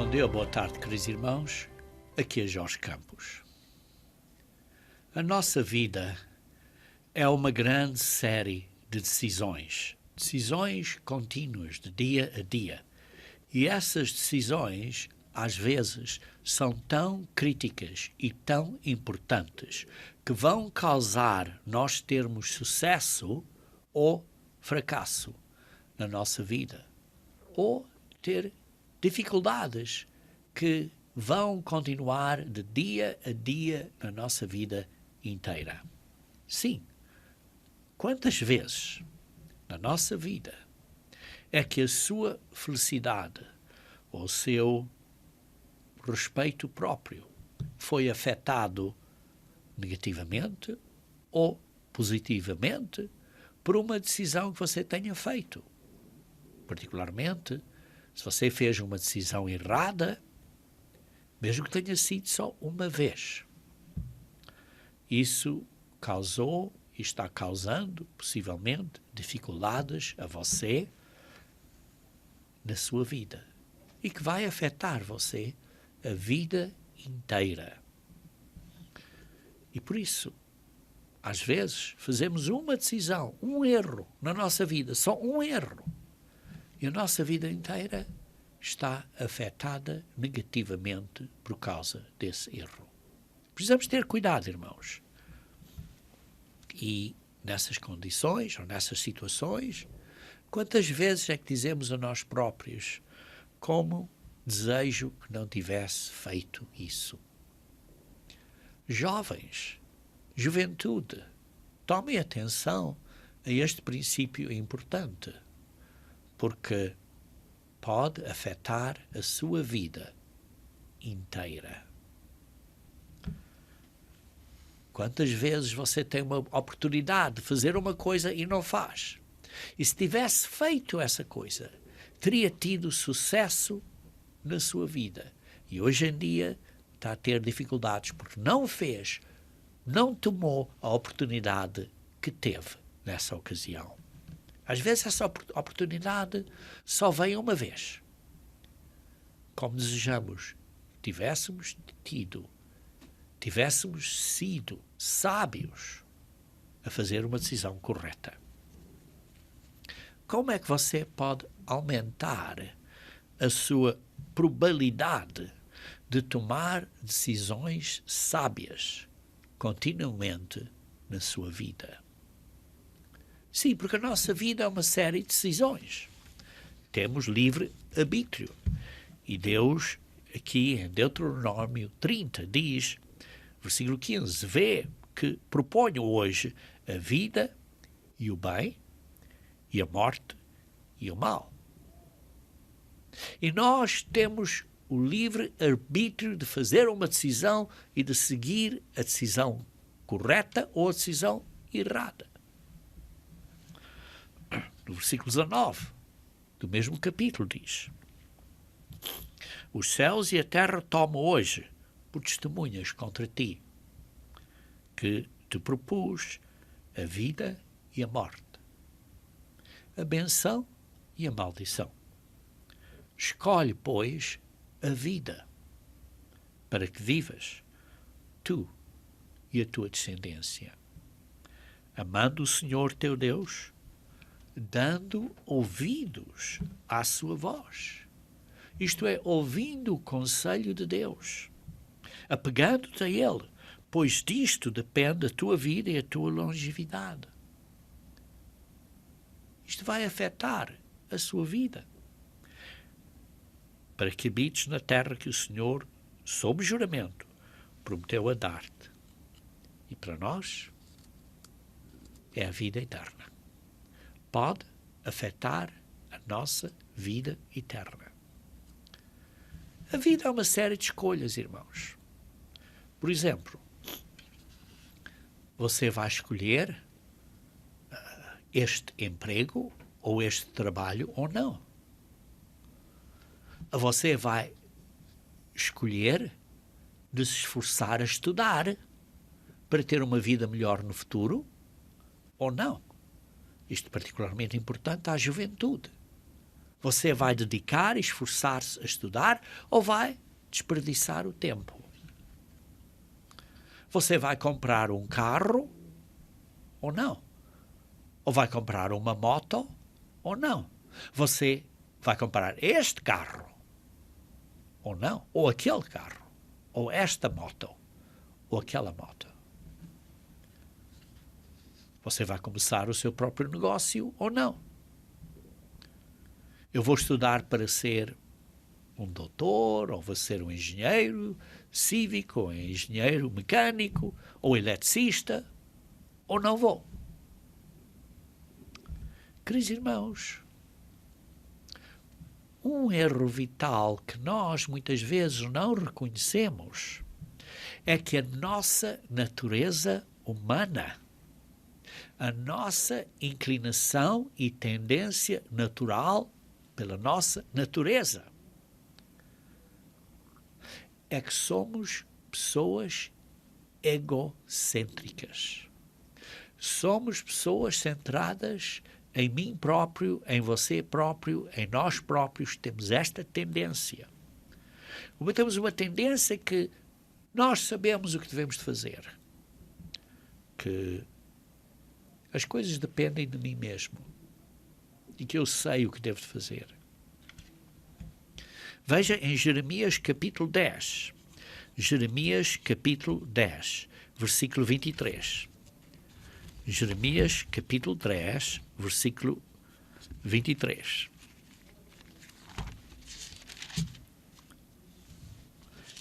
Bom dia, boa tarde, queridos irmãos. Aqui é Jorge Campos. A nossa vida é uma grande série de decisões contínuas, de dia a dia. E essas decisões, às vezes, são tão críticas e tão importantes que vão causar nós termos sucesso ou fracasso na nossa vida, ou ter dificuldades que vão continuar de dia a dia na nossa vida inteira. Sim, quantas vezes na nossa vida é que a sua felicidade ou o seu respeito próprio foi afetado negativamente ou positivamente por uma decisão que você tenha feito? Particularmente, se você fez uma decisão errada, mesmo que tenha sido só uma vez, isso causou e está causando, possivelmente, dificuldades a você na sua vida e que vai afetar você a vida inteira. E por isso, às vezes, fazemos uma decisão, um erro na nossa vida, só um erro, e a nossa vida inteira está afetada negativamente por causa desse erro. Precisamos ter cuidado, irmãos. E nessas condições, ou nessas situações, quantas vezes é que dizemos a nós próprios como desejo que não tivesse feito isso? Jovens, juventude, tomem atenção a este princípio importante, porque pode afetar a sua vida inteira. Quantas vezes você tem uma oportunidade de fazer uma coisa e não faz? E se tivesse feito essa coisa, teria tido sucesso na sua vida. E hoje em dia está a ter dificuldades porque não fez, não tomou a oportunidade que teve nessa ocasião. Às vezes essa oportunidade só vem uma vez. Como desejamos que tivéssemos sido sábios a fazer uma decisão correta. Como é que você pode aumentar a sua probabilidade de tomar decisões sábias continuamente na sua vida? Sim, porque a nossa vida é uma série de decisões. Temos livre arbítrio. E Deus, aqui em Deuteronômio 30, diz, versículo 15, vê que proponho hoje a vida e o bem, e a morte e o mal. E nós temos o livre arbítrio de fazer uma decisão e de seguir a decisão correta ou a decisão errada. No versículo 19 do mesmo capítulo diz, os céus e a terra tomo hoje por testemunhas contra ti, que te propus a vida e a morte, a benção e a maldição. Escolhe, pois, a vida, para que vivas, tu e a tua descendência, amando o Senhor teu Deus, dando ouvidos à sua voz. Isto é, ouvindo o conselho de Deus, apegando-te a Ele, pois disto depende a tua vida e a tua longevidade. Isto vai afetar a sua vida, para que habites na terra que o Senhor, sob juramento, prometeu a dar-te. E para nós é a vida eterna. Pode afetar a nossa vida eterna. A vida é uma série de escolhas, irmãos. Por exemplo, você vai escolher este emprego ou este trabalho ou não. Você vai escolher de se esforçar a estudar para ter uma vida melhor no futuro ou não. Isto é particularmente importante à juventude. Você vai dedicar e esforçar-se a estudar ou vai desperdiçar o tempo? Você vai comprar um carro ou não? Ou vai comprar uma moto ou não? Você vai comprar este carro ou não? Ou aquele carro? Ou esta moto? Ou aquela moto? Você vai começar o seu próprio negócio ou não? Eu vou estudar para ser um doutor, ou vou ser um engenheiro cívico, ou engenheiro mecânico, ou eletricista, ou não vou. Queridos irmãos, um erro vital que nós muitas vezes não reconhecemos é que a nossa natureza humana, a nossa inclinação e tendência natural pela nossa natureza, é que somos pessoas egocêntricas. Somos pessoas centradas em mim próprio, em você próprio, em nós próprios. Temos esta tendência. Temos uma tendência que nós sabemos o que devemos de fazer. Que as coisas dependem de mim mesmo. E que eu sei o que devo de fazer. Veja em Jeremias capítulo 10. Jeremias capítulo 10, versículo 23. Jeremias capítulo 10, versículo 23.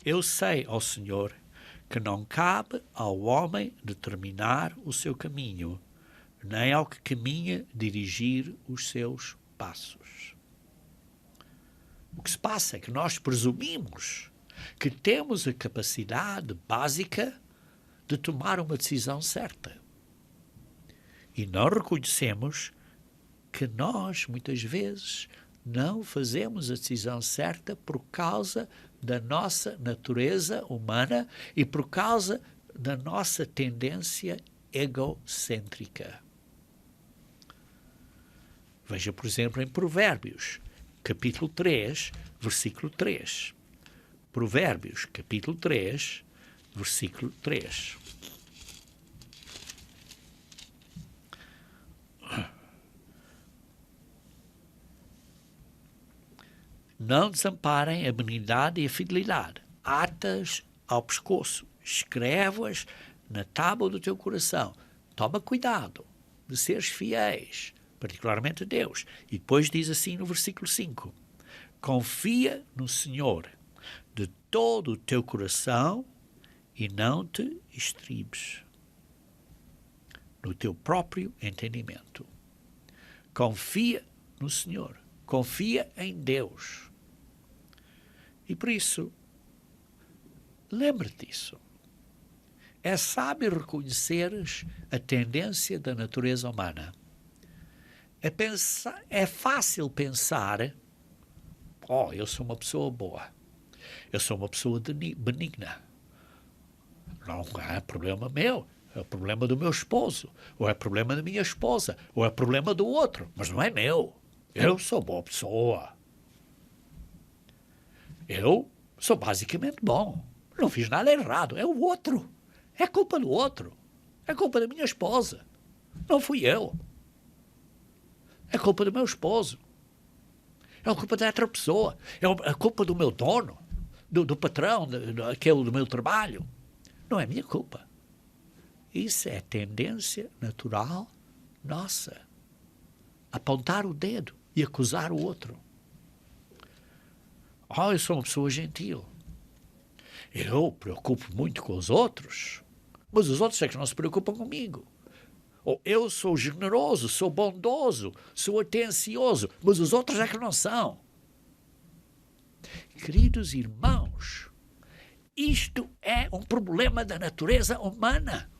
Eu sei, ó Senhor, que não cabe ao homem determinar o seu caminho, nem ao que caminha dirigir os seus passos. O que se passa é que nós presumimos que temos a capacidade básica de tomar uma decisão certa. E não reconhecemos que nós, muitas vezes, não fazemos a decisão certa por causa da nossa natureza humana e por causa da nossa tendência egocêntrica. Veja, por exemplo, em Provérbios, capítulo 3, versículo 3. Provérbios, capítulo 3, versículo 3. Não desamparem a benignidade e a fidelidade. Atas ao pescoço. Escreve-as na tábua do teu coração. Toma cuidado de seres fiéis, particularmente a Deus. E depois diz assim no versículo 5. Confia no Senhor de todo o teu coração e não te estribes no teu próprio entendimento. Confia no Senhor. Confia em Deus. E por isso, lembre-te disso. É sábio reconheceres a tendência da natureza humana. É fácil pensar, eu sou uma pessoa boa. Eu sou uma pessoa benigna. Não é problema meu. É o problema do meu esposo. Ou é problema da minha esposa. Ou é problema do outro. Mas não é meu. Eu sou boa pessoa. Eu sou basicamente bom. Não fiz nada errado. É o outro. É culpa do outro. É culpa da minha esposa. Não fui eu. É culpa do meu esposo. É a culpa da outra pessoa. É a culpa do meu dono, do patrão, aquele do meu trabalho. Não é minha culpa. Isso é tendência natural nossa. Apontar o dedo e acusar o outro. Eu sou uma pessoa gentil. Eu preocupo muito com os outros, mas os outros é que não se preocupam comigo. Ou eu sou generoso, sou bondoso, sou atencioso, mas os outros é que não são. Queridos irmãos, isto é um problema da natureza humana.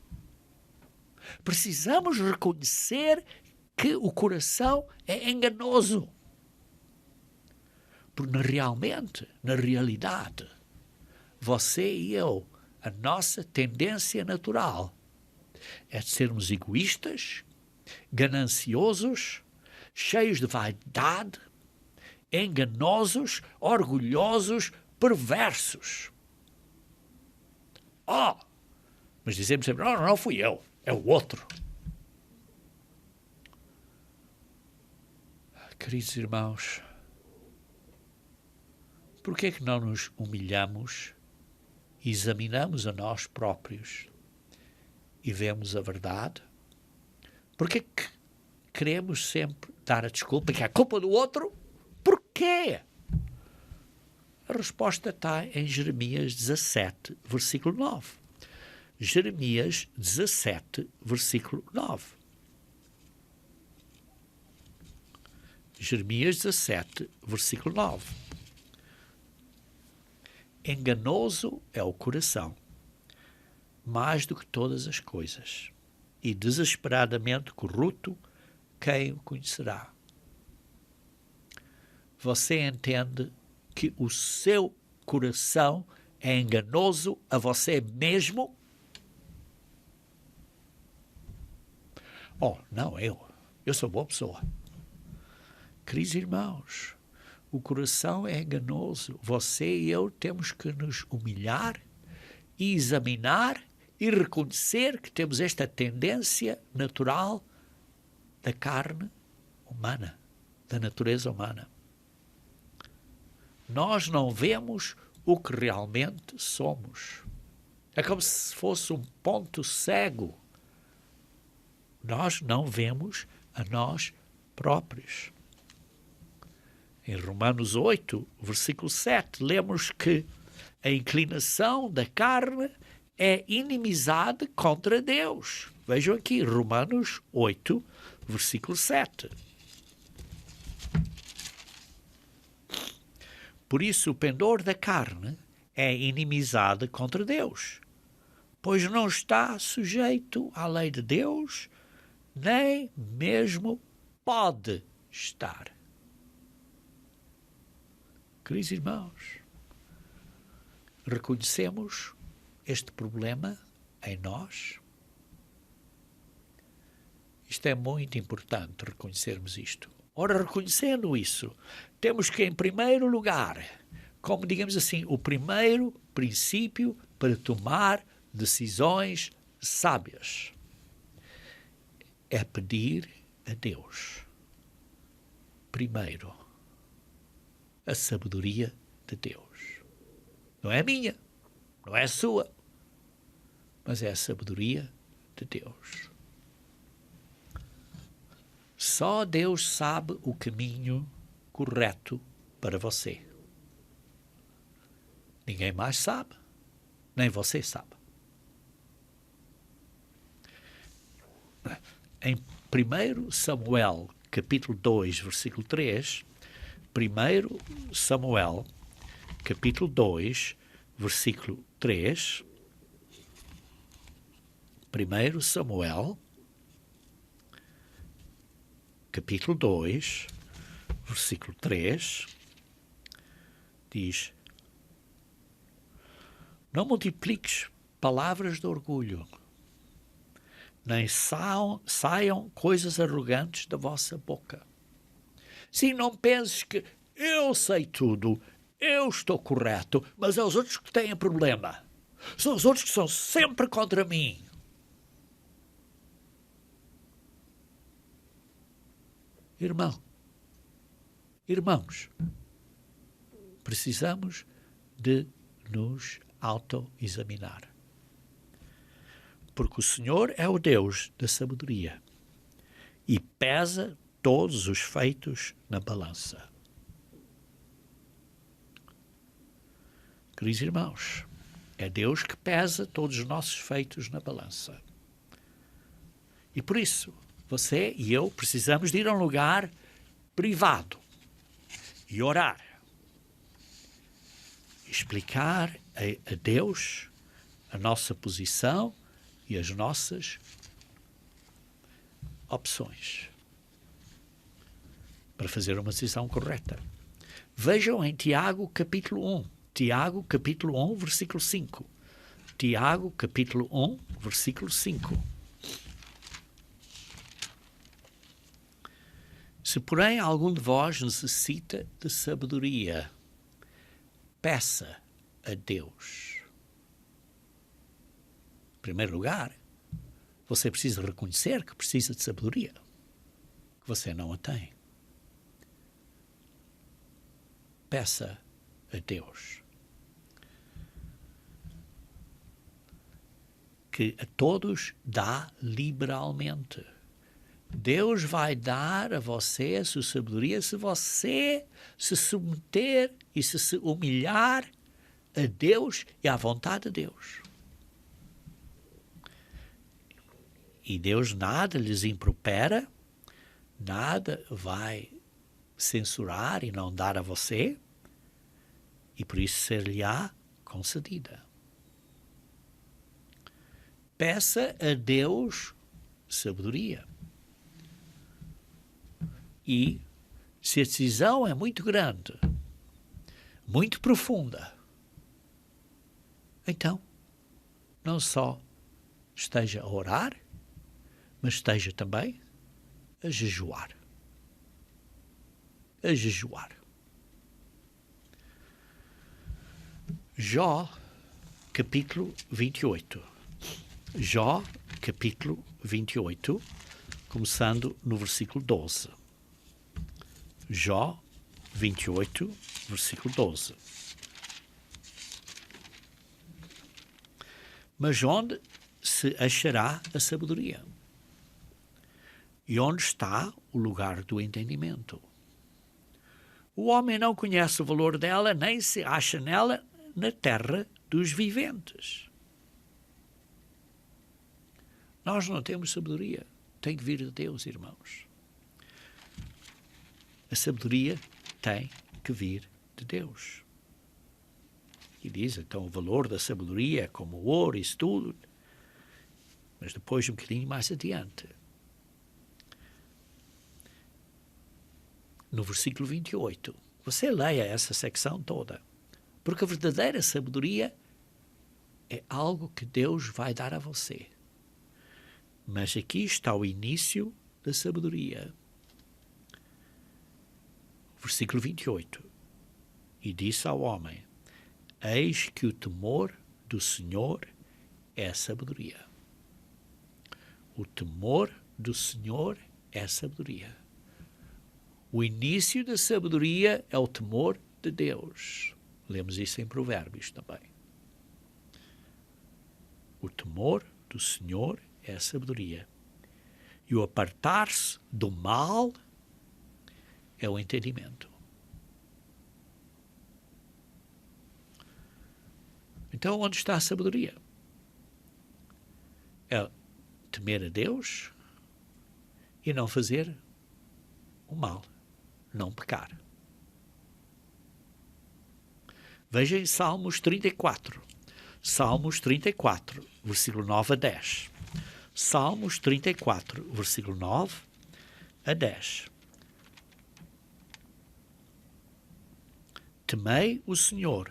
Precisamos reconhecer que o coração é enganoso. Porque na realidade, você e eu, a nossa tendência natural é de sermos egoístas, gananciosos, cheios de vaidade enganosos, orgulhosos, perversos. Mas dizemos sempre, não fui eu, é o outro. Queridos irmãos, por que é que não nos humilhamos, examinamos a nós próprios e vemos a verdade? Por que é que queremos sempre dar a desculpa que é a culpa do outro? Porquê? A resposta está em Jeremias 17, versículo 9. Jeremias 17, versículo 9. Jeremias 17, versículo 9. Enganoso é o coração, mais do que todas as coisas, e desesperadamente corrupto, quem o conhecerá? Você entende que o seu coração é enganoso a você mesmo? Não, eu sou boa pessoa. Queridos irmãos, o coração é enganoso. Você e eu temos que nos humilhar e examinar e reconhecer que temos esta tendência natural da carne humana, da natureza humana. Nós não vemos o que realmente somos. É como se fosse um ponto cego. Nós não vemos a nós próprios. Em Romanos 8, versículo 7, lemos que a inclinação da carne é inimizade contra Deus. Vejam aqui, Romanos 8, versículo 7. Por isso, o pendor da carne é inimizade contra Deus, pois não está sujeito à lei de Deus, nem mesmo pode estar. Queridos irmãos, reconhecemos este problema em nós? Isto é muito importante, reconhecermos isto. Ora, reconhecendo isso, temos que, em primeiro lugar, como digamos assim, o primeiro princípio para tomar decisões sábias é pedir a Deus, primeiro, a sabedoria de Deus. Não é a minha, não é a sua, mas é a sabedoria de Deus. Só Deus sabe o caminho correto para você. Ninguém mais sabe, nem você sabe. Em 1 Samuel, capítulo 2, versículo 3, 1 Samuel, capítulo 2, versículo 3, 1 Samuel, capítulo 2, versículo 3, diz: não multipliques palavras de orgulho, nem saiam coisas arrogantes da vossa boca. Sim, não penses que eu sei tudo, eu estou correto, mas é os outros que têm problema. São os outros que são sempre contra mim. Irmãos, precisamos de nos autoexaminar. Porque o Senhor é o Deus da sabedoria e pesa todos os feitos na balança. Queridos irmãos, é Deus que pesa todos os nossos feitos na balança. E por isso, você e eu precisamos de ir a um lugar privado e orar. Explicar a Deus a nossa posição e as nossas opções para fazer uma decisão correta. Vejam em Tiago capítulo 1. Tiago capítulo 1, versículo 5. Tiago capítulo 1, versículo 5. Se Se, porém, algum de vós necessita de sabedoria, peça a Deus. Em primeiro lugar, você precisa reconhecer que precisa de sabedoria, que você não a tem. Peça a Deus, que a todos dá liberalmente. Deus vai dar a você a sua sabedoria se você se submeter e se humilhar a Deus e à vontade de Deus. E Deus nada lhes impropera, nada vai censurar e não dar a você, e por isso ser-lhe-á concedida. Peça a Deus sabedoria. E se a decisão é muito grande, muito profunda, então não só esteja a orar, mas esteja também a jejuar. A jejuar. Jó, capítulo 28. Jó, capítulo 28, começando no versículo 12. Jó 28, versículo 12. Mas onde se achará a sabedoria? E onde está o lugar do entendimento? O homem não conhece o valor dela, nem se acha nela na terra dos viventes. Nós não temos sabedoria. Tem que vir de Deus, irmãos. A sabedoria tem que vir de Deus. E diz, então, o valor da sabedoria é como o ouro, isso tudo. Mas depois, um bocadinho mais adiante, no versículo 28, você leia essa secção toda. Porque a verdadeira sabedoria é algo que Deus vai dar a você. Mas aqui está o início da sabedoria. Versículo 28. E disse ao homem: eis que o temor do Senhor é a sabedoria. O temor do Senhor é a sabedoria. O início da sabedoria é o temor de Deus. Lemos isso em Provérbios também. O temor do Senhor é a sabedoria. E o apartar-se do mal é o entendimento. Então, onde está a sabedoria? É temer a Deus e não fazer o mal, não pecar. Veja em Salmos 34. Salmos 34, versículo 9 a 10. Salmos 34, versículo 9 a 10. Temei o Senhor,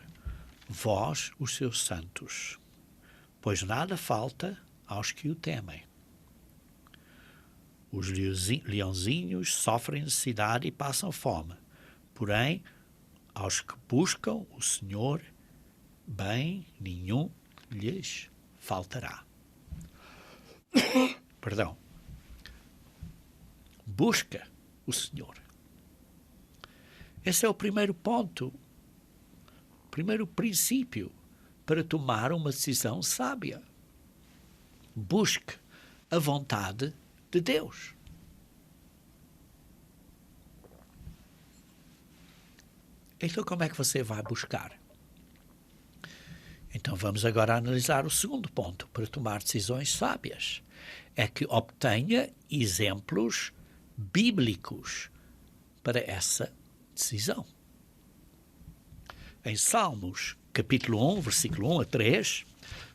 vós os seus santos, pois nada falta aos que o temem. Os leãozinhos sofrem necessidade e passam fome, porém, aos que buscam o Senhor, bem nenhum lhes faltará. Perdão. Busca o Senhor. Esse é o primeiro ponto, o primeiro princípio para tomar uma decisão sábia. Busque a vontade de Deus. Então, como é que você vai buscar? Então, vamos agora analisar o segundo ponto para tomar decisões sábias. É que obtenha exemplos bíblicos para essa decisão. Em Salmos, capítulo 1, versículo 1 a 3,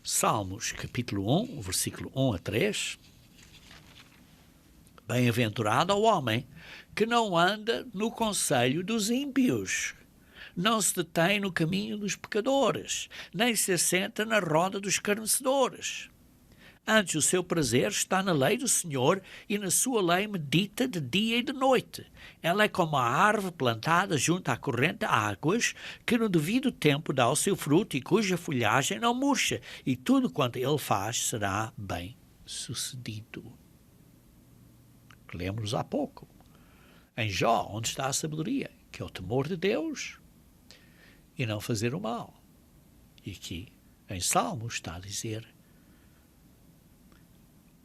Salmos, capítulo 1, versículo 1 a 3, bem-aventurado o homem que não anda no conselho dos ímpios, não se detém no caminho dos pecadores, nem se assenta na roda dos escarnecedores. Antes, o seu prazer está na lei do Senhor, e na sua lei medita de dia e de noite. Ela é como a árvore plantada junto à corrente de águas, que no devido tempo dá o seu fruto e cuja folhagem não murcha, e tudo quanto ele faz será bem sucedido. Lemos há pouco. Em Jó, onde está a sabedoria, que é o temor de Deus e não fazer o mal. E aqui, em Salmos, está a dizer: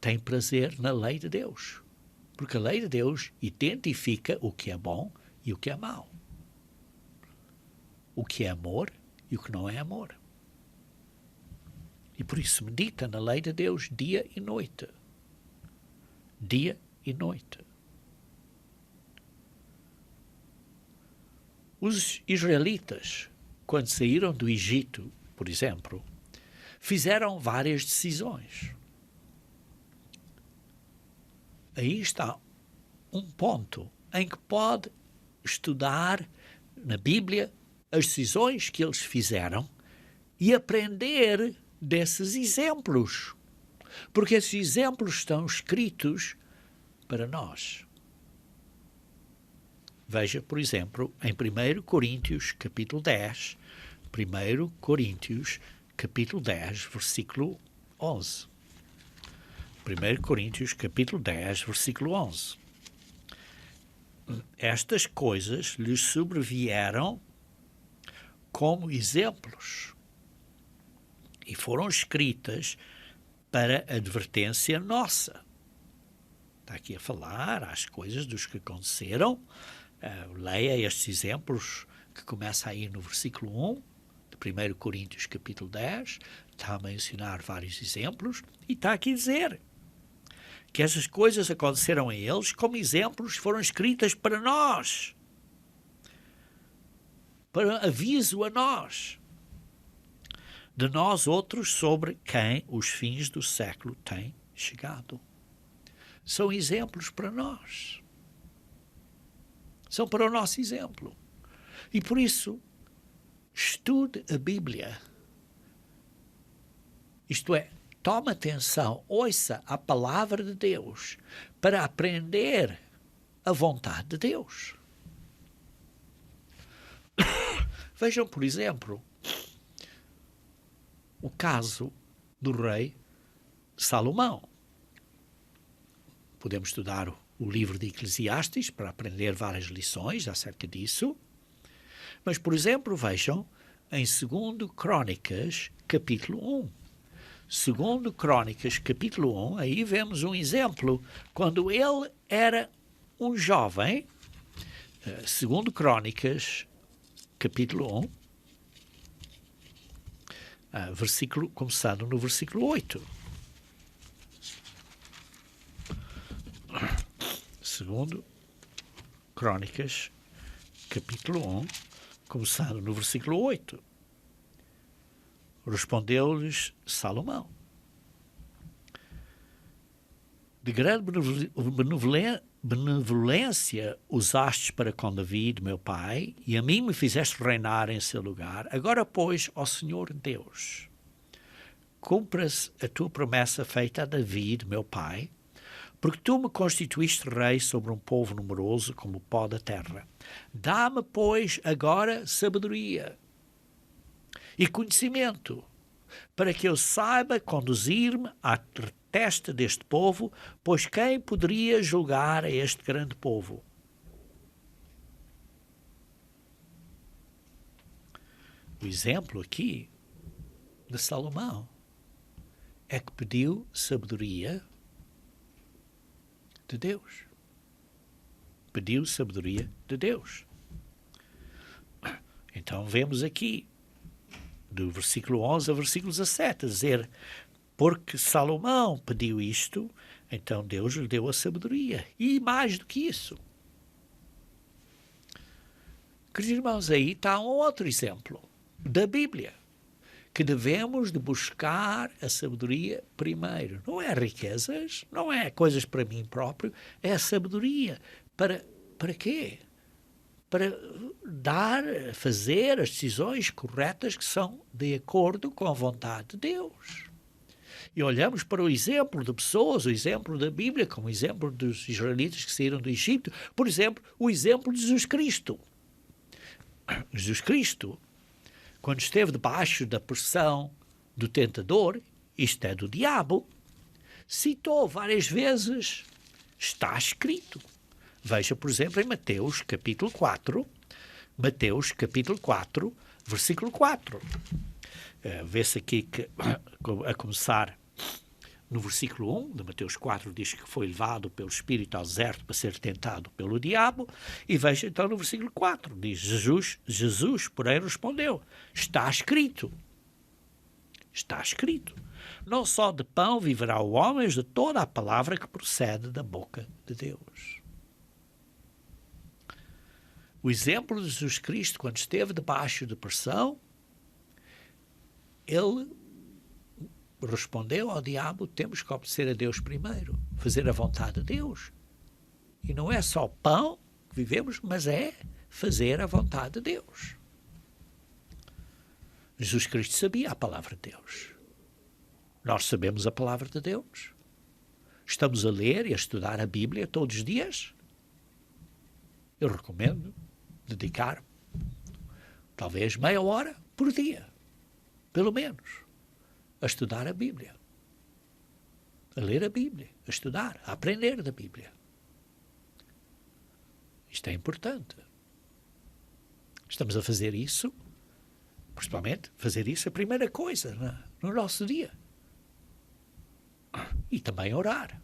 tem prazer na lei de Deus, porque a lei de Deus identifica o que é bom e o que é mau, o que é amor e o que não é amor. E por isso medita na lei de Deus dia e noite. Dia e noite. Os israelitas, quando saíram do Egito, por exemplo, fizeram várias decisões. Aí está um ponto em que pode estudar na Bíblia as decisões que eles fizeram e aprender desses exemplos. Porque esses exemplos estão escritos para nós. Veja, por exemplo, em 1 Coríntios, capítulo 10, 1 Coríntios, capítulo 10, versículo 11. 1 Coríntios, capítulo 10, versículo 11. Estas coisas lhes sobrevieram como exemplos e foram escritas para advertência nossa. Está aqui a falar as coisas dos que aconteceram. Leia estes exemplos que começa aí no versículo 1 de 1 Coríntios capítulo 10, está a mencionar vários exemplos e está aqui a dizer que essas coisas aconteceram a eles como exemplos, foram escritas para nós, para aviso a nós, de nós outros sobre quem os fins do século têm chegado. São exemplos para nós. São para o nosso exemplo. E por isso, estude a Bíblia. Isto é, tome atenção, ouça a palavra de Deus para aprender a vontade de Deus. Vejam, por exemplo, o caso do rei Salomão. Podemos estudar o livro de Eclesiastes para aprender várias lições acerca disso. Mas, por exemplo, vejam em 2 Crônicas, capítulo 1. 2 Crônicas, capítulo 1, aí vemos um exemplo. Quando ele era um jovem, 2 Crônicas, capítulo 1, começando no versículo 8. 2 Crônicas, capítulo 1, começando no versículo 8. Respondeu-lhes Salomão: de grande benevolência usastes para com David, meu pai, e a mim me fizeste reinar em seu lugar. Agora, pois, ó Senhor Deus, cumpra-se a tua promessa feita a David, meu pai, porque tu me constituíste rei sobre um povo numeroso como o pó da terra. Dá-me, pois, agora sabedoria e conhecimento, para que eu saiba conduzir-me à testa deste povo, pois quem poderia julgar a este grande povo? O exemplo aqui de Salomão é que pediu sabedoria de Deus. Pediu sabedoria de Deus. Então vemos aqui, do versículo 11 ao versículo 17, a dizer, porque Salomão pediu isto, então Deus lhe deu a sabedoria. E mais do que isso. Queridos irmãos, aí está um outro exemplo da Bíblia, que devemos de buscar a sabedoria primeiro. Não é riquezas, não é coisas para mim próprio, é a sabedoria. Para quê? Para fazer as decisões corretas que são de acordo com a vontade de Deus. e olhamos para o exemplo de pessoas, o exemplo da Bíblia, como o exemplo dos israelitas que saíram do Egito, por exemplo, o exemplo de Jesus Cristo. Jesus Cristo, quando esteve debaixo da pressão do tentador, isto é, do diabo, citou várias vezes, está escrito. Veja, por exemplo, em Mateus capítulo 4, versículo 4. Vê-se aqui que, a começar no versículo 1 de Mateus 4, diz que foi levado pelo Espírito ao deserto para ser tentado pelo diabo, e veja então no versículo 4, diz Jesus, porém, respondeu, está escrito, não só de pão viverá o homem, mas de toda a palavra que procede da boca de Deus. O exemplo de Jesus Cristo, quando esteve debaixo de pressão, ele respondeu ao diabo, temos que obedecer a Deus primeiro, fazer a vontade de Deus. E não é só pão que vivemos, mas é fazer a vontade de Deus. Jesus Cristo sabia a palavra de Deus. Nós sabemos a palavra de Deus. Estamos a ler e a estudar a Bíblia todos os dias. Eu recomendo dedicar talvez meia hora por dia, pelo menos, a estudar a Bíblia, a ler a Bíblia, a estudar, a aprender da Bíblia. Isto é importante. Estamos a fazer isso, principalmente fazer isso a primeira coisa no nosso dia. E também orar.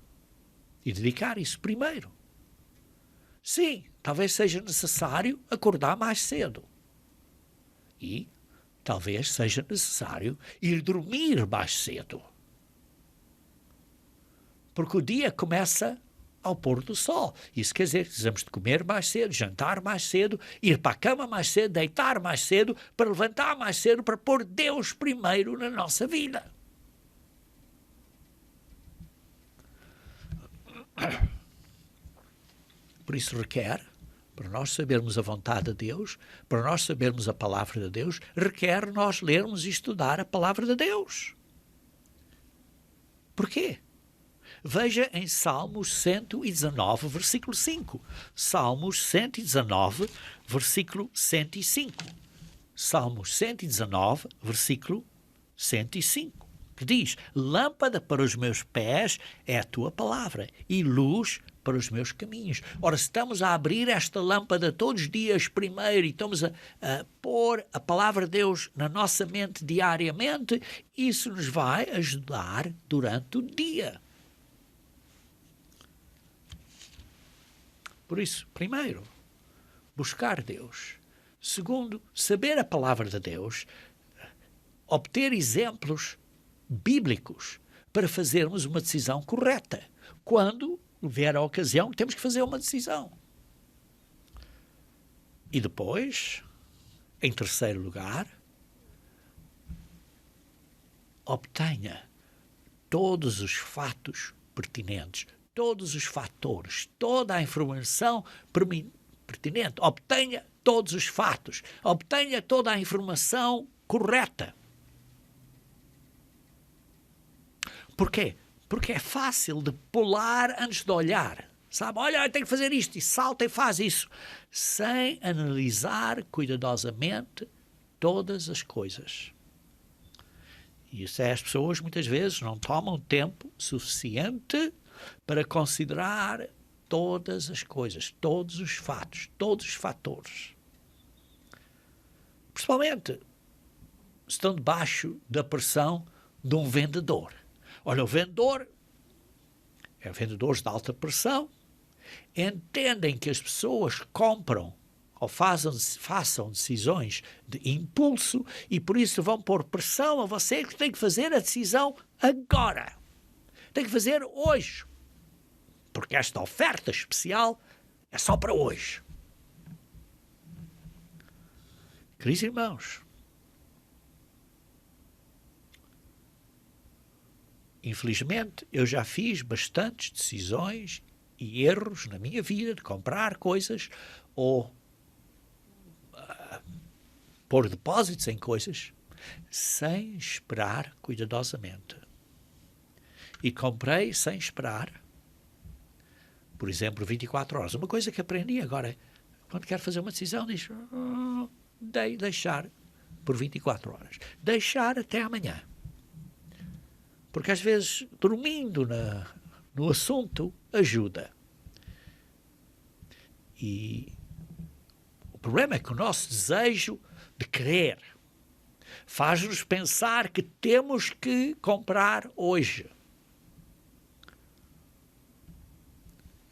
E dedicar isso primeiro. Sim, talvez seja necessário acordar mais cedo. E talvez seja necessário ir dormir mais cedo. Porque o dia começa ao pôr do sol. Isso quer dizer que precisamos de comer mais cedo, jantar mais cedo, ir para a cama mais cedo, deitar mais cedo, para levantar mais cedo, para pôr Deus primeiro na nossa vida. Por isso requer, para nós sabermos a vontade de Deus, para nós sabermos a palavra de Deus, requer nós lermos e estudar a palavra de Deus. Porquê? Veja em Salmos 119, versículo 5. Salmos 119, versículo 105. Salmos 119, versículo 105. Que diz, lâmpada para os meus pés é a tua palavra e luz para os meus caminhos. Ora, se estamos a abrir esta lâmpada todos os dias primeiro e estamos a pôr a palavra de Deus na nossa mente diariamente, isso nos vai ajudar durante o dia. Por isso, primeiro, buscar Deus. Segundo, saber a palavra de Deus, obter exemplos bíblicos para fazermos uma decisão correta. Quando vier a ocasião, temos que fazer uma decisão. E depois, em terceiro lugar, obtenha todos os fatos pertinentes, todos os fatores, toda a informação pertinente. Obtenha todos os fatos, obtenha toda a informação correta. Porquê? Porque é fácil de pular antes de olhar. Sabe? Olha, tem que fazer isto. E salta e faz isso. Sem analisar cuidadosamente todas as coisas. E isso é, as pessoas muitas vezes não tomam tempo suficiente para considerar todas as coisas, todos os fatos, todos os fatores. Principalmente, estão debaixo da pressão de um vendedor. Olha, o vendedor é vendedores de alta pressão, entendem que as pessoas compram ou façam decisões de impulso e por isso vão pôr pressão a você que tem que fazer a decisão agora. Tem que fazer hoje. Porque esta oferta especial é só para hoje. Queridos irmãos, infelizmente, eu já fiz bastantes decisões e erros na minha vida de comprar coisas ou pôr depósitos em coisas sem esperar cuidadosamente. e comprei sem esperar, por exemplo, 24 horas. Uma coisa que aprendi agora, quando quero fazer uma decisão, diz deixar por 24 horas. Deixar até amanhã. Porque às vezes, dormindo no assunto, ajuda. E o problema é que o nosso desejo de querer faz-nos pensar que temos que comprar hoje.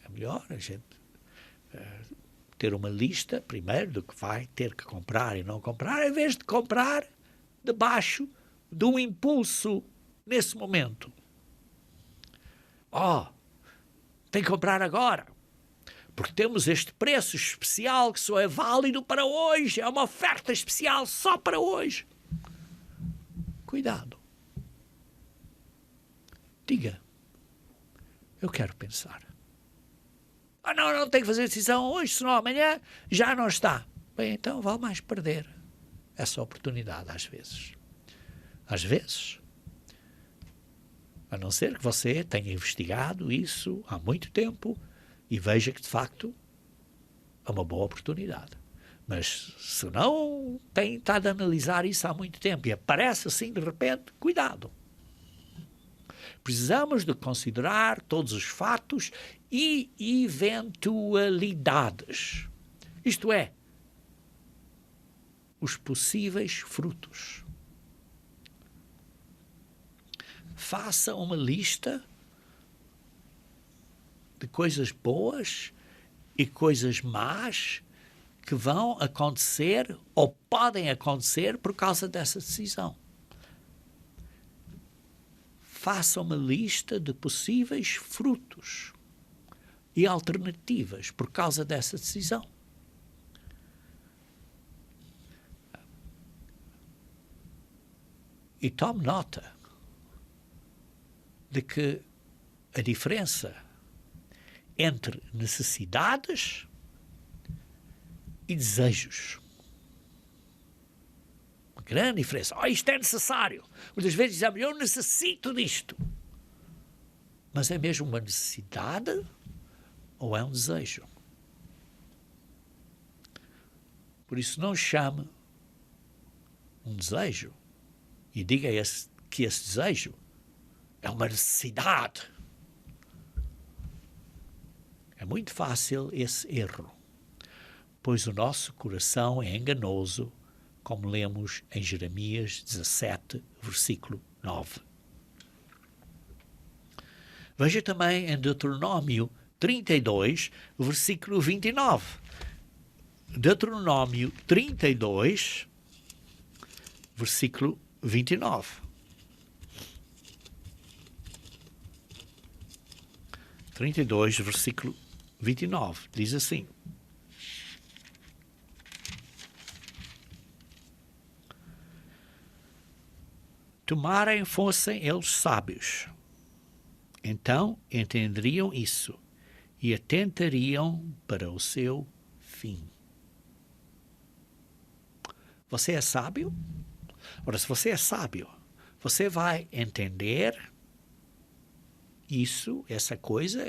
É melhor a gente ter uma lista, primeiro, do que vai ter que comprar e não comprar, em vez de comprar debaixo de um impulso nesse momento. Tem que comprar agora, porque temos este preço especial que só é válido para hoje, é uma oferta especial só para hoje. Cuidado. Diga, eu quero pensar. Não tenho que fazer decisão hoje, senão amanhã já não está. Bem, então vale mais perder essa oportunidade às vezes. Às vezes, a não ser que você tenha investigado isso há muito tempo e veja que de facto é uma boa oportunidade. Mas se não tem estado a analisar isso há muito tempo e aparece assim de repente, cuidado. Precisamos de considerar todos os fatos e eventualidades. Isto é, os possíveis frutos. Faça uma lista de coisas boas e coisas más que vão acontecer ou podem acontecer por causa dessa decisão. Faça uma lista de possíveis frutos e alternativas por causa dessa decisão. E tome nota de que a diferença entre necessidades e desejos. Uma grande diferença. Isto é necessário. Muitas vezes dizemos, eu necessito disto. Mas é mesmo uma necessidade ou é um desejo? Por isso não chame um desejo e diga que esse desejo é uma necessidade. É muito fácil esse erro, pois o nosso coração é enganoso, como lemos em Jeremias 17, versículo 9. Veja também em Deuteronômio 32, versículo 29. Deuteronômio 32, versículo 29. 32, versículo 29, diz assim: Tomarem fossem eles sábios, então entenderiam isso e atentariam para o seu fim. Você é sábio? Ora, se você é sábio, você vai entender isso, essa coisa,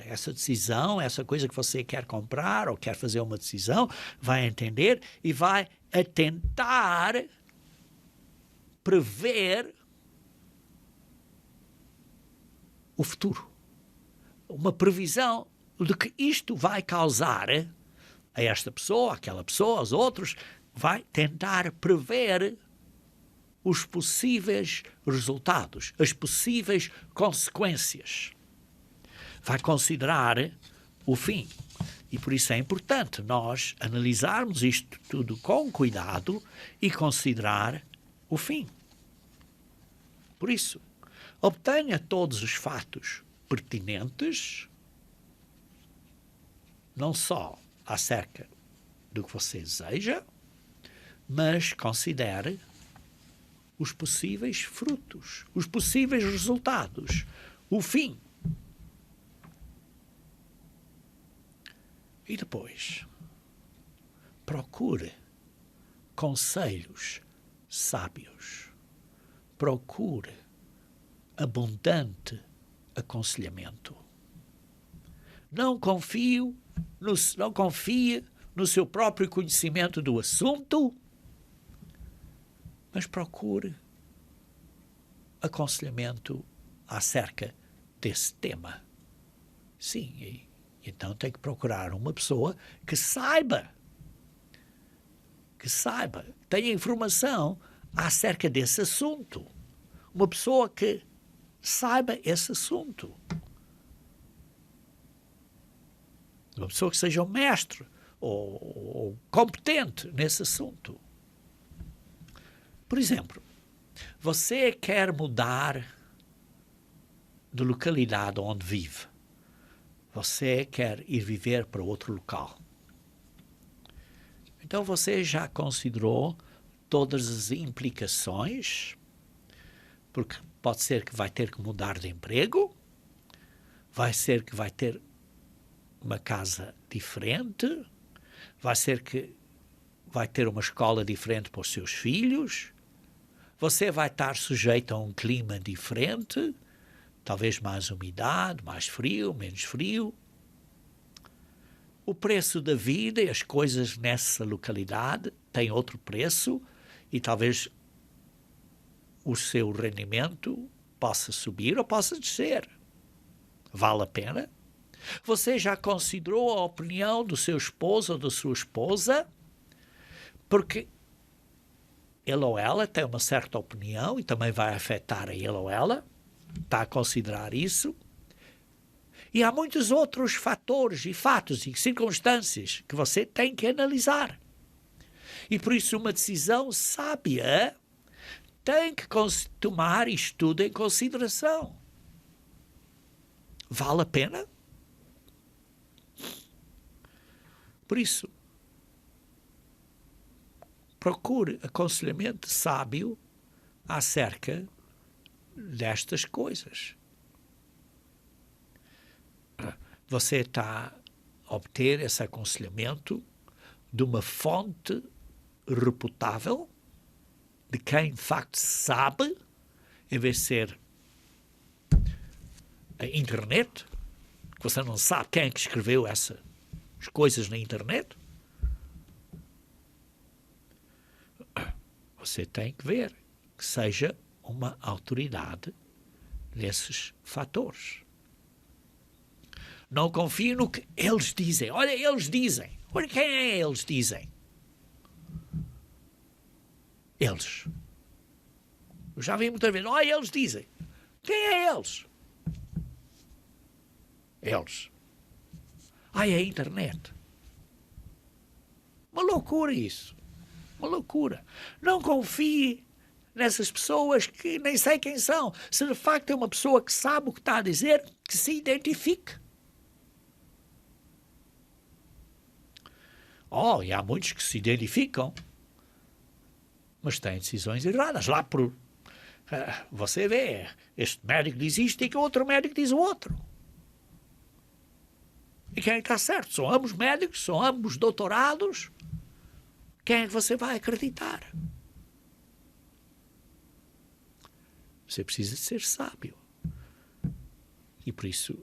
essa decisão, essa coisa que você quer comprar ou quer fazer uma decisão, vai entender e vai tentar prever o futuro. Uma previsão de que isto vai causar a esta pessoa, àquela pessoa, aos outros, vai tentar prever os possíveis resultados, as possíveis consequências. Vai considerar o fim. E por isso é importante nós analisarmos isto tudo com cuidado e considerar o fim. Por isso, obtenha todos os fatos pertinentes, não só acerca do que você deseja, mas considere os possíveis frutos, os possíveis resultados, o fim. E depois, procure conselhos sábios. Procure abundante aconselhamento. Não confie no seu próprio conhecimento do assunto, mas procure aconselhamento acerca desse tema. Sim, e então tem que procurar uma pessoa que saiba, tenha informação acerca desse assunto. Uma pessoa que saiba esse assunto. Uma pessoa que seja um mestre ou competente nesse assunto. Por exemplo, você quer mudar de localidade onde vive. Você quer ir viver para outro local. Então você já considerou todas as implicações? Porque pode ser que vai ter que mudar de emprego, vai ser que vai ter uma casa diferente, vai ser que vai ter uma escola diferente para os seus filhos, você vai estar sujeito a um clima diferente, talvez mais umidade, mais frio, menos frio. O preço da vida e as coisas nessa localidade têm outro preço e talvez o seu rendimento possa subir ou possa descer. Vale a pena? Você já considerou a opinião do seu esposo ou da sua esposa? Porque ele ou ela tem uma certa opinião e também vai afetar a ele ou ela. Está a considerar isso? E há muitos outros fatores e fatos e circunstâncias que você tem que analisar. E por isso uma decisão sábia tem que tomar isto tudo em consideração. Vale a pena? Por isso, procure aconselhamento sábio acerca destas coisas. Você está a obter esse aconselhamento de uma fonte reputável, de quem de facto sabe, em vez de ser a internet, que você não sabe quem é que escreveu essas coisas na internet. Você tem que ver que seja uma autoridade nesses fatores. Não confie no que eles dizem. Olha, eles dizem. Olha, quem é eles dizem? Eles. Eu já vi muitas vezes. Olha, eles dizem. Quem é eles? Eles. É a internet. Uma loucura isso. Uma loucura. Não confie nessas pessoas que nem sei quem são. Se de facto é uma pessoa que sabe o que está a dizer, que se identifique. E há muitos que se identificam, mas têm decisões erradas. Lá por... você vê, este médico diz isto e que o outro médico diz o outro. E quem está certo? São ambos médicos, são ambos doutorados. Quem é que você vai acreditar? Você precisa de ser sábio. E por isso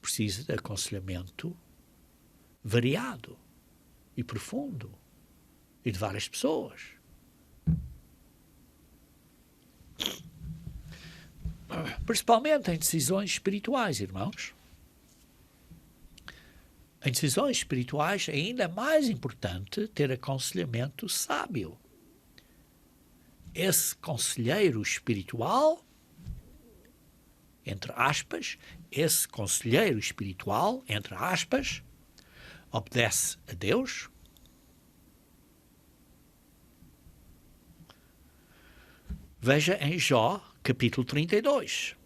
precisa de aconselhamento variado e profundo e de várias pessoas. Principalmente em decisões espirituais, irmãos. Em decisões espirituais é ainda mais importante ter aconselhamento sábio. Esse conselheiro espiritual, entre aspas, obedece a Deus, veja em Jó, capítulo 32.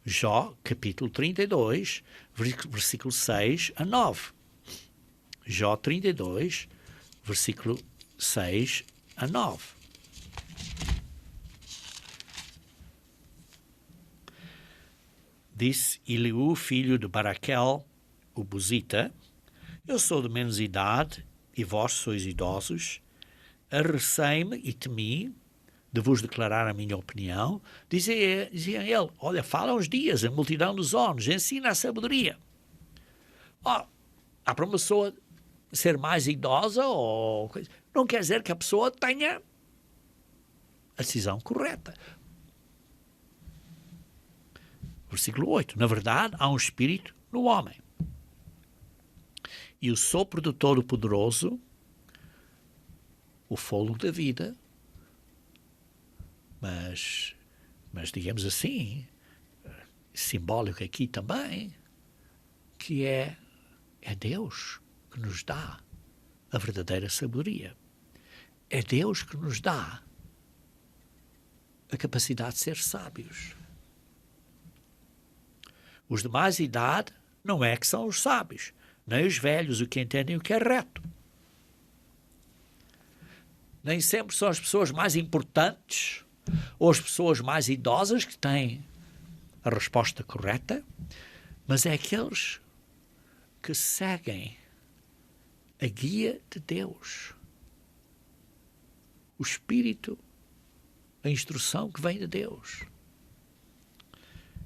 Jó, capítulo 32, versículo 6 a 9. Jó 32, versículo 6 a 9. Disse Eliú, filho de Baraquel, o Buzita: eu sou de menos idade, e vós sois idosos. Arrecei-me e temi, de vos declarar a minha opinião, dizia ele, olha, fala uns dias, a multidão dos homens, ensina a sabedoria. Há para uma pessoa ser mais idosa, ou não quer dizer que a pessoa tenha a decisão correta. Versículo 8. Na verdade, há um espírito no homem. E o sopro do Todo-Poderoso, o fôlego da vida, mas digamos assim, simbólico aqui também, que é Deus que nos dá a verdadeira sabedoria. É Deus que nos dá a capacidade de ser sábios. Os de mais idade não é que são os sábios, nem os velhos, o que entendem o que é reto. Nem sempre são as pessoas mais importantes ou as pessoas mais idosas que têm a resposta correta, mas é aqueles que seguem a guia de Deus. O Espírito, a instrução que vem de Deus.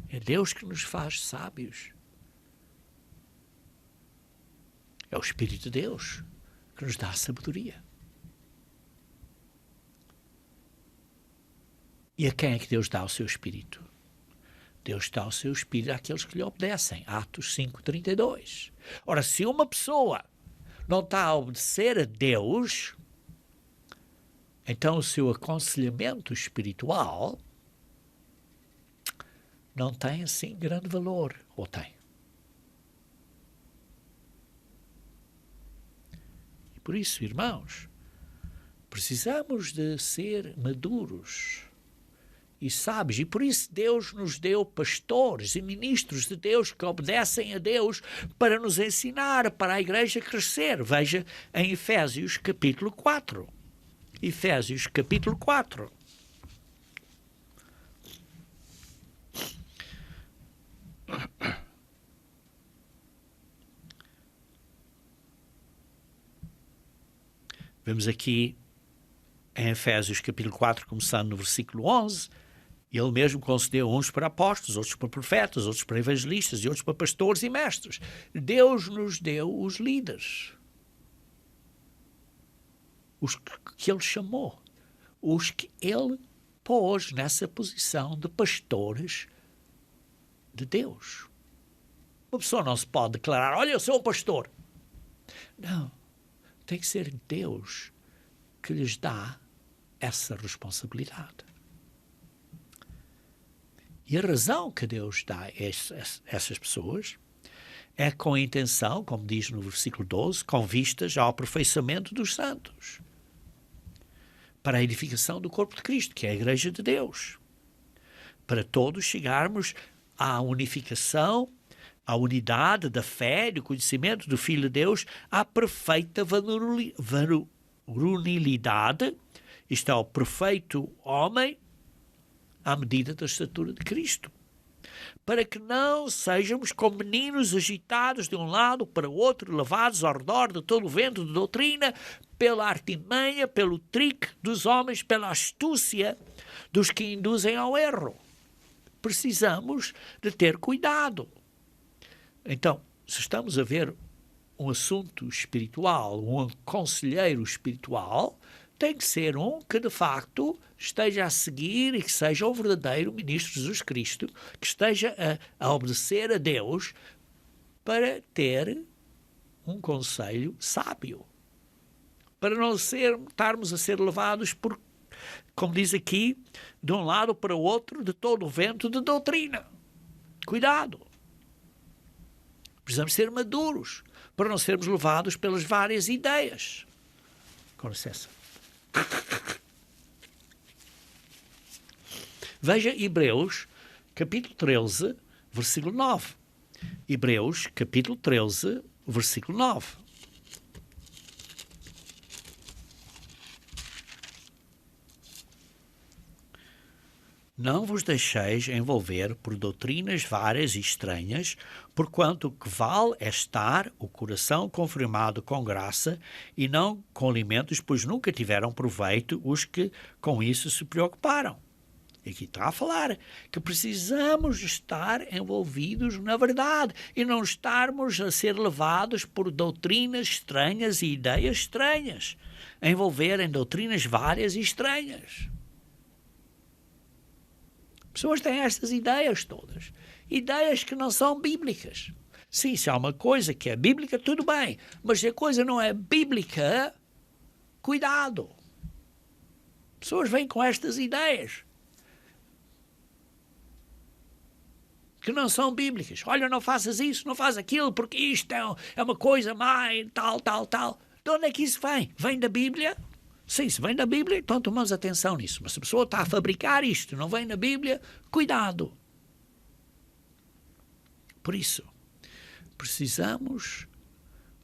É Deus que nos faz sábios. É o Espírito de Deus que nos dá a sabedoria. E a quem é que Deus dá o seu Espírito? Deus dá o seu Espírito àqueles que lhe obedecem. Atos 5:32. Ora, se uma pessoa não está a obedecer a Deus, então o seu aconselhamento espiritual não tem assim grande valor. Ou tem? E por isso, irmãos, precisamos de ser maduros e sábios, e por isso Deus nos deu pastores e ministros de Deus que obedecem a Deus para nos ensinar, para a igreja crescer. Veja em Efésios capítulo 4. Efésios capítulo 4. Vemos aqui em Efésios capítulo 4, começando no versículo 11, ele mesmo concedeu uns para apóstolos, outros para profetas, outros para evangelistas e outros para pastores e mestres. Deus nos deu os líderes, os que ele chamou, os que ele pôs nessa posição de pastores de Deus. Uma pessoa não se pode declarar, olha, eu sou um pastor. Não, tem que ser Deus que lhes dá essa responsabilidade. E a razão que Deus dá a essas pessoas é com a intenção, como diz no versículo 12, com vistas ao aperfeiçoamento dos santos, para a edificação do corpo de Cristo, que é a Igreja de Deus, para todos chegarmos à unificação, à unidade da fé e do conhecimento do Filho de Deus, à perfeita varonilidade, isto é, o perfeito homem, à medida da estatura de Cristo, para que não sejamos como meninos agitados de um lado para o outro, levados ao redor de todo o vento de doutrina, pela artimanha, pelo trique dos homens, pela astúcia dos que induzem ao erro. Precisamos de ter cuidado. Então, se estamos a ver um assunto espiritual, um conselheiro espiritual, tem que ser um que, de facto, esteja a seguir e que seja o verdadeiro ministro Jesus Cristo, que esteja a obedecer a Deus para ter um conselho sábio. Para não estarmos a ser levados por, como diz aqui, de um lado para o outro, de todo o vento de doutrina. Cuidado! Precisamos ser maduros para não sermos levados pelas várias ideias. Com licença. Veja Hebreus, capítulo 13, versículo 9. Hebreus, capítulo 13, versículo 9. Não vos deixeis envolver por doutrinas várias e estranhas, porquanto o que vale é estar o coração confirmado com graça e não com alimentos, pois nunca tiveram proveito os que com isso se preocuparam. E aqui está a falar que precisamos estar envolvidos na verdade e não estarmos a ser levados por doutrinas estranhas e ideias estranhas, a envolver em doutrinas várias e estranhas. Pessoas têm estas ideias todas. Ideias que não são bíblicas. Sim, se há uma coisa que é bíblica, tudo bem. Mas se a coisa não é bíblica, cuidado. Pessoas vêm com estas ideias que não são bíblicas. Olha, não faças isso, não faz aquilo, porque isto é uma coisa má e tal. De onde é que isso vem? Vem da Bíblia? Sim, se vem da Bíblia, então tomamos atenção nisso. Mas se a pessoa está a fabricar isto, não vem na Bíblia, cuidado. Por isso, precisamos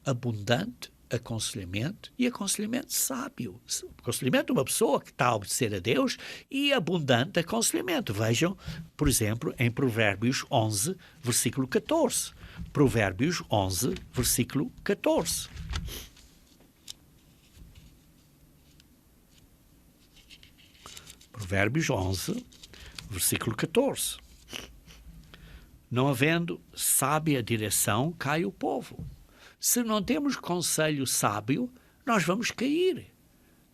abundante aconselhamento e aconselhamento sábio. Aconselhamento de uma pessoa que está a obedecer a Deus e abundante aconselhamento. Vejam, por exemplo, em Provérbios 11, versículo 14. Provérbios 11, versículo 14. Provérbios 11, versículo 14. Não havendo sábia direção, cai o povo. Se não temos conselho sábio, nós vamos cair.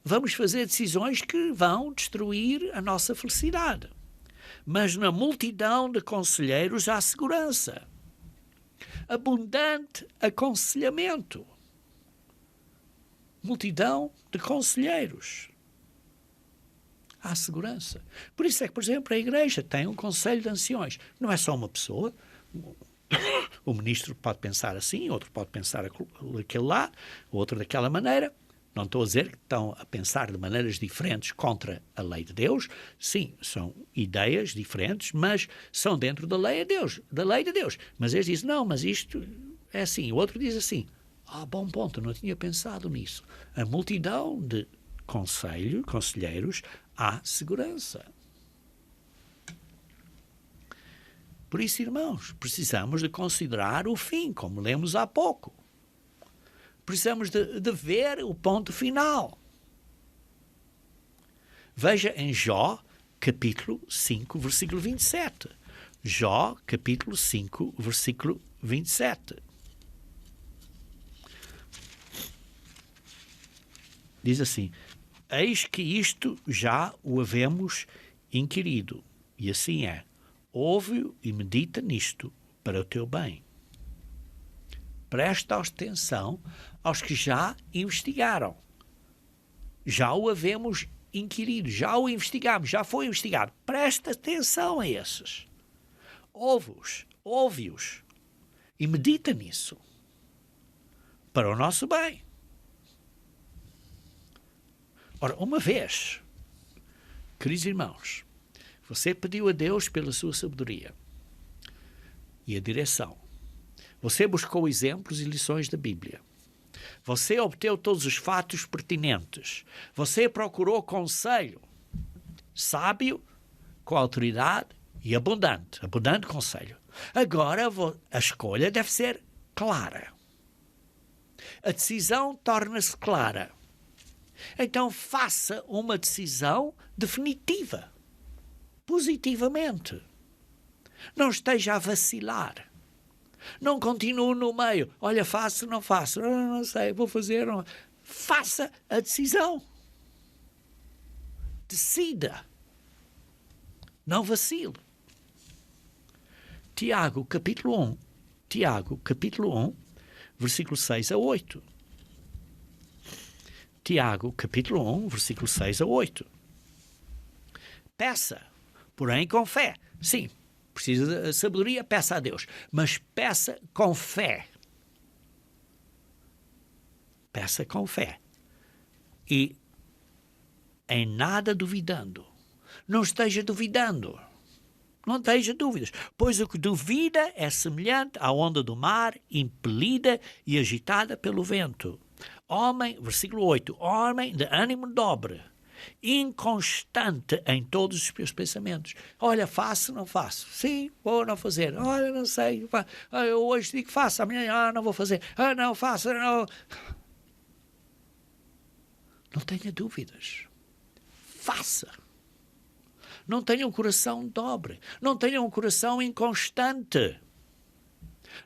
Vamos fazer decisões que vão destruir a nossa felicidade. Mas na multidão de conselheiros há segurança. Abundante aconselhamento. Multidão de conselheiros. Há segurança. Por isso é que, por exemplo, a igreja tem um conselho de anciões. Não é só uma pessoa. O ministro pode pensar assim, outro pode pensar aquele lá, outro daquela maneira. Não estou a dizer que estão a pensar de maneiras diferentes contra a lei de Deus. Sim, são ideias diferentes, mas são dentro da lei de Deus. Mas eles dizem, não, mas isto é assim. O outro diz assim, bom ponto, não tinha pensado nisso. A multidão de conselheiros, há segurança. Por isso, irmãos, precisamos de considerar o fim, como lemos há pouco. Precisamos de ver o ponto final. Veja em Jó, capítulo 5, versículo 27. Jó, capítulo 5, versículo 27. Diz assim, eis que isto já o havemos inquirido, e assim é. Ouve-o e medita nisto para o teu bem. Presta atenção aos que já investigaram. Já o havemos inquirido, já o investigamos, já foi investigado. Presta atenção a esses. Ouve-os e medita nisso para o nosso bem. Ora, uma vez, queridos irmãos, você pediu a Deus pela sua sabedoria e a direção. Você buscou exemplos e lições da Bíblia. Você obteve todos os fatos pertinentes. Você procurou conselho sábio, com autoridade e abundante conselho. Agora a escolha deve ser clara. A decisão torna-se clara. Então faça uma decisão definitiva. Positivamente. Não esteja a vacilar. Não continue no meio. Olha, faço, não faço. Não sei, vou fazer. Não. Faça a decisão. Decida. Não vacile. Tiago, capítulo 1. Tiago, capítulo 1, versículo 6 a 8. Tiago, capítulo 1, versículo 6 a 8. Peça, porém com fé. Sim, precisa de sabedoria, peça a Deus. Mas peça com fé. Peça com fé. E em nada duvidando. Não esteja duvidando. Não tenha dúvidas. Pois o que duvida é semelhante à onda do mar, impelida e agitada pelo vento. Homem, versículo 8, homem de ânimo dobre, inconstante em todos os meus pensamentos. Olha, faço, não faço. Sim, vou não fazer. Olha, não sei. Eu hoje digo que faço, amanhã não vou fazer. Não faço, não. Não tenha dúvidas. Faça. Não tenha um coração dobre. Não tenha um coração inconstante.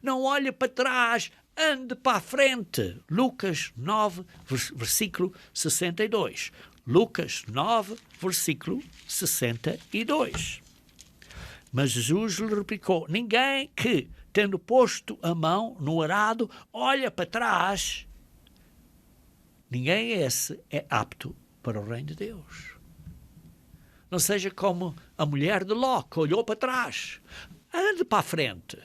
Não olhe para trás. Ande para a frente. Lucas 9, versículo 62. Lucas 9, versículo 62. Mas Jesus lhe replicou: ninguém que, tendo posto a mão no arado, olha para trás, ninguém esse é apto para o reino de Deus. Não seja como a mulher de Ló, que olhou para trás. Ande para a frente.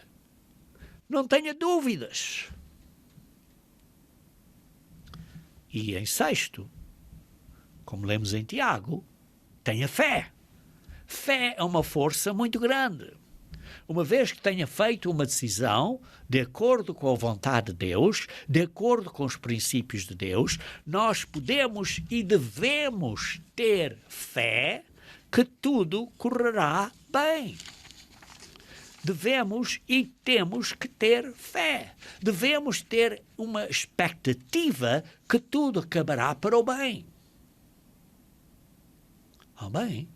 Não tenha dúvidas. E em sexto, como lemos em Tiago, tenha fé. Fé é uma força muito grande. Uma vez que tenha feito uma decisão de acordo com a vontade de Deus, de acordo com os princípios de Deus, nós podemos e devemos ter fé que tudo correrá bem. Devemos e temos que ter fé. Devemos ter uma expectativa que tudo acabará para o bem. Ao bem,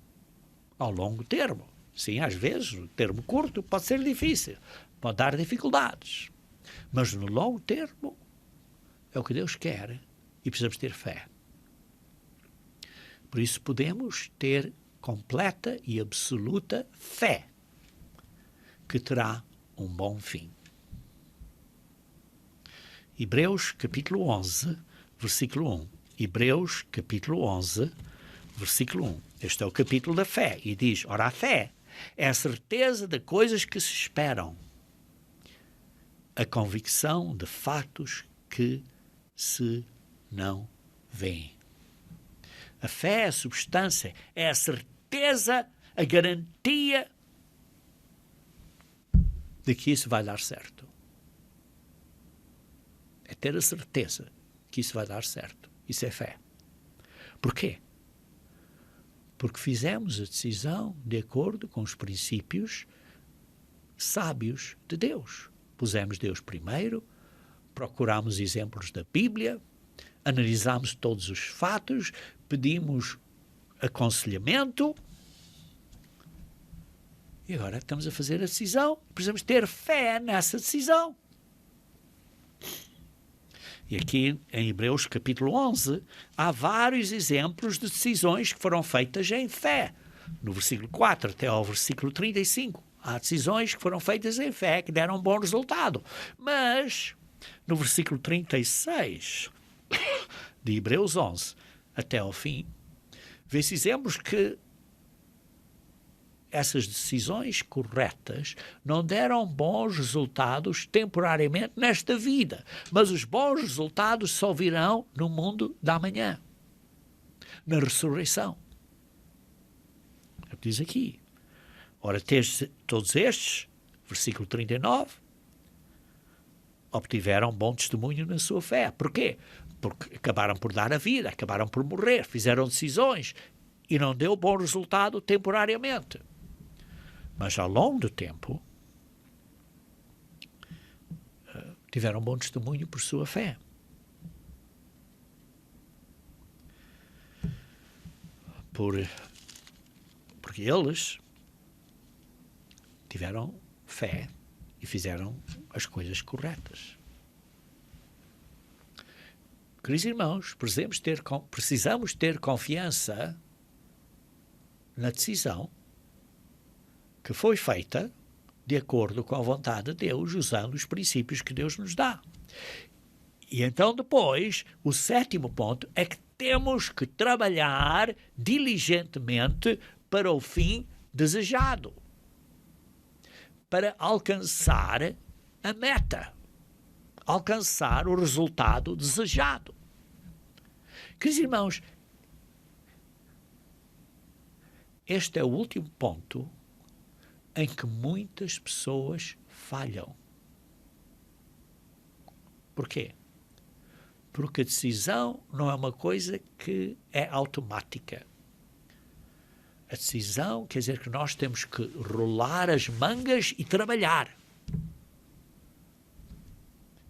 ao longo termo. Sim, às vezes, o termo curto pode ser difícil, pode dar dificuldades. Mas no longo termo é o que Deus quer e precisamos ter fé. Por isso podemos ter completa e absoluta fé que terá um bom fim. Hebreus capítulo 11, versículo 1. Hebreus capítulo 11, versículo 1. Este é o capítulo da fé e diz: ora, a fé é a certeza de coisas que se esperam, a convicção de fatos que se não veem. A fé é a substância, é a certeza, a garantia de que isso vai dar certo. É ter a certeza que isso vai dar certo. Isso é fé. Porquê? Porque fizemos a decisão de acordo com os princípios sábios de Deus. Pusemos Deus primeiro, procuramos exemplos da Bíblia, analisamos todos os fatos, pedimos aconselhamento e agora estamos a fazer a decisão. Precisamos ter fé nessa decisão. E aqui em Hebreus capítulo 11 há vários exemplos de decisões que foram feitas em fé. No versículo 4 até ao versículo 35 há decisões que foram feitas em fé que deram um bom resultado. Mas no versículo 36 de Hebreus 11 até ao fim, vê-se exemplos que essas decisões corretas não deram bons resultados temporariamente nesta vida, mas os bons resultados só virão no mundo da manhã, na ressurreição. É o que diz aqui. Ora, todos estes, versículo 39, obtiveram bom testemunho na sua fé. Porquê? Porque acabaram por dar a vida, acabaram por morrer, fizeram decisões e não deu bom resultado temporariamente. Mas ao longo do tempo tiveram bom testemunho por sua fé. Porque eles tiveram fé e fizeram as coisas corretas. Queridos irmãos, precisamos ter confiança na decisão que foi feita de acordo com a vontade de Deus, usando os princípios que Deus nos dá. E então depois, o sétimo ponto é que temos que trabalhar diligentemente para o fim desejado, para alcançar a meta, alcançar o resultado desejado. Queridos irmãos, este é o último ponto em que muitas pessoas falham. Porquê? Porque a decisão não é uma coisa que é automática. A decisão quer dizer que nós temos que rolar as mangas e trabalhar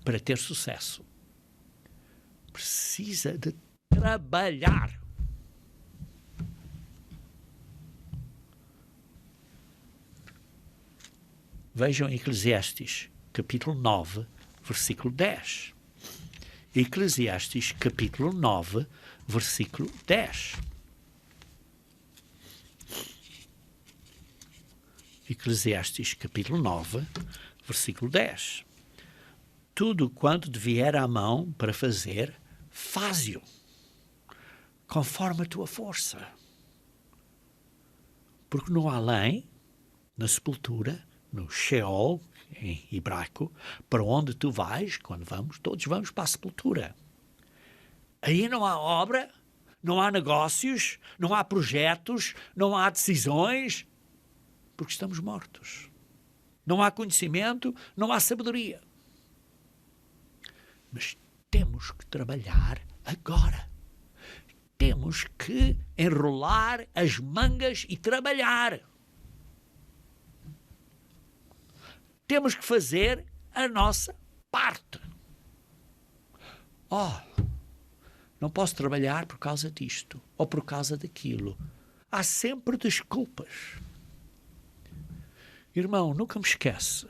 para ter sucesso. Precisa de trabalhar. Vejam Eclesiastes, capítulo 9, versículo 10. Eclesiastes, capítulo 9, versículo 10. Eclesiastes, capítulo 9, versículo 10. Tudo quanto te vier à mão para fazer, faze-o, conforme a tua força. Porque no além, na sepultura, no Sheol, em hebraico, para onde tu vais, quando vamos, todos vamos para a sepultura. Aí não há obra, não há negócios, não há projetos, não há decisões, porque estamos mortos. Não há conhecimento, não há sabedoria. Mas temos que trabalhar agora. Temos que enrolar as mangas e trabalhar. Temos que fazer a nossa parte. Não posso trabalhar por causa disto ou por causa daquilo. Há sempre desculpas. Irmão, nunca me esquece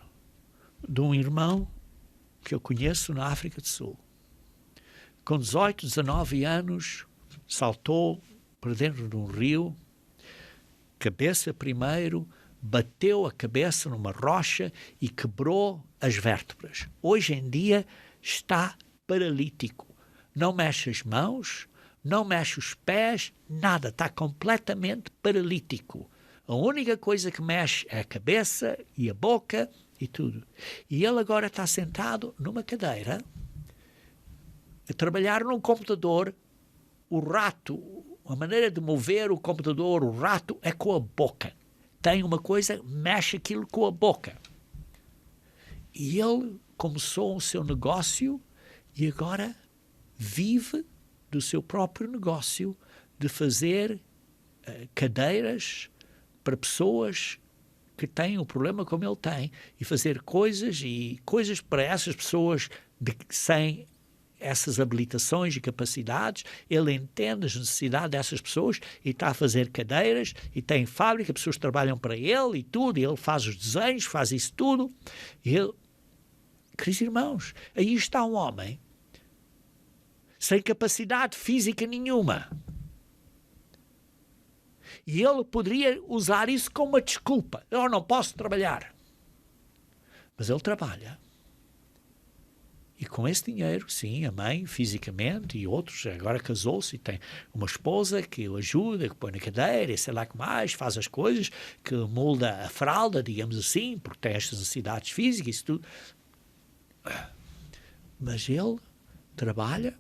de um irmão que eu conheço na África do Sul. Com 18, 19 anos, saltou para dentro de um rio, cabeça primeiro, bateu a cabeça numa rocha e quebrou as vértebras. Hoje em dia está paralítico. Não mexe as mãos, não mexe os pés, nada. Está completamente paralítico. A única coisa que mexe é a cabeça e a boca e tudo. E ele agora está sentado numa cadeira a trabalhar num computador. O rato, a maneira de mover o computador, o rato, é com a boca. Tem uma coisa, mexe aquilo com a boca. E ele começou o seu negócio e agora vive do seu próprio negócio de fazer cadeiras para pessoas que têm o problema como ele tem e fazer coisas para essas pessoas sem essas habilitações e capacidades. Ele entende as necessidades dessas pessoas e está a fazer cadeiras e tem fábrica, pessoas trabalham para ele e tudo, e ele faz os desenhos, faz isso tudo. E ele, queridos irmãos, aí está um homem sem capacidade física nenhuma. E ele poderia usar isso como uma desculpa. Eu não posso trabalhar. Mas ele trabalha. E com esse dinheiro, sim, a mãe, fisicamente, e outros, agora casou-se e tem uma esposa que o ajuda, que põe na cadeira, e sei lá que mais, faz as coisas, que molda a fralda, digamos assim, porque tem estas necessidades físicas, isso tudo. Mas ele trabalha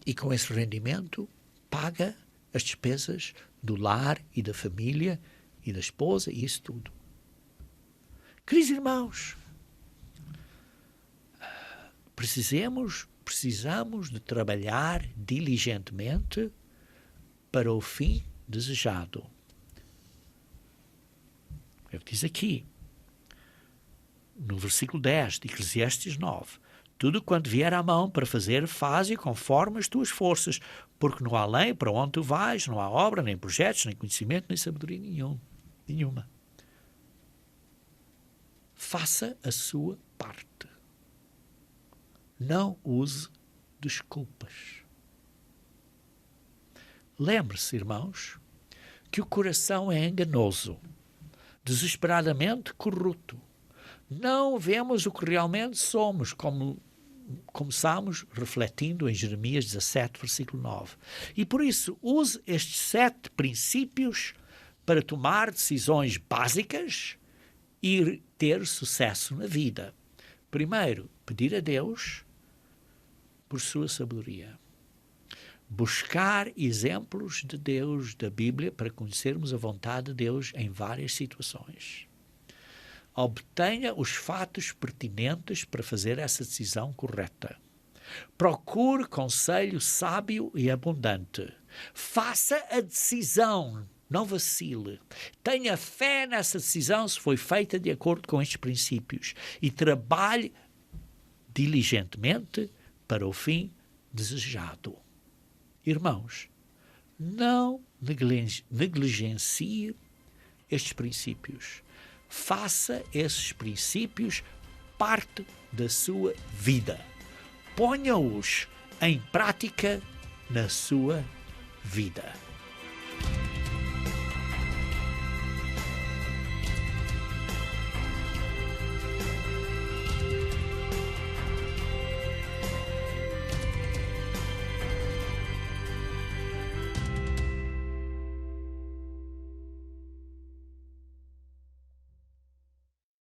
e com esse rendimento paga as despesas do lar e da família e da esposa e isso tudo. Queridos irmãos, precisamos de trabalhar diligentemente para o fim desejado. É o que diz aqui, no versículo 10 de Eclesiastes 9. Tudo quanto vier à mão para fazer, faze conforme as tuas forças, porque no além, para onde tu vais, não há obra, nem projetos, nem conhecimento, nem sabedoria nenhuma. Faça a sua parte. Não use desculpas. Lembre-se, irmãos, que o coração é enganoso, desesperadamente corrupto. Não vemos o que realmente somos, como começamos refletindo em Jeremias 17, versículo 9. E por isso, use estes 7 princípios para tomar decisões básicas e ter sucesso na vida. Primeiro, pedir a Deus por sua sabedoria. Buscar exemplos de Deus, da Bíblia, para conhecermos a vontade de Deus em várias situações. Obtenha os fatos pertinentes para fazer essa decisão correta. Procure conselho sábio e abundante. Faça a decisão, não vacile. Tenha fé nessa decisão se foi feita de acordo com estes princípios e trabalhe diligentemente para o fim desejado. Irmãos, não negligencie estes princípios. Faça esses princípios parte da sua vida. Ponha-os em prática na sua vida.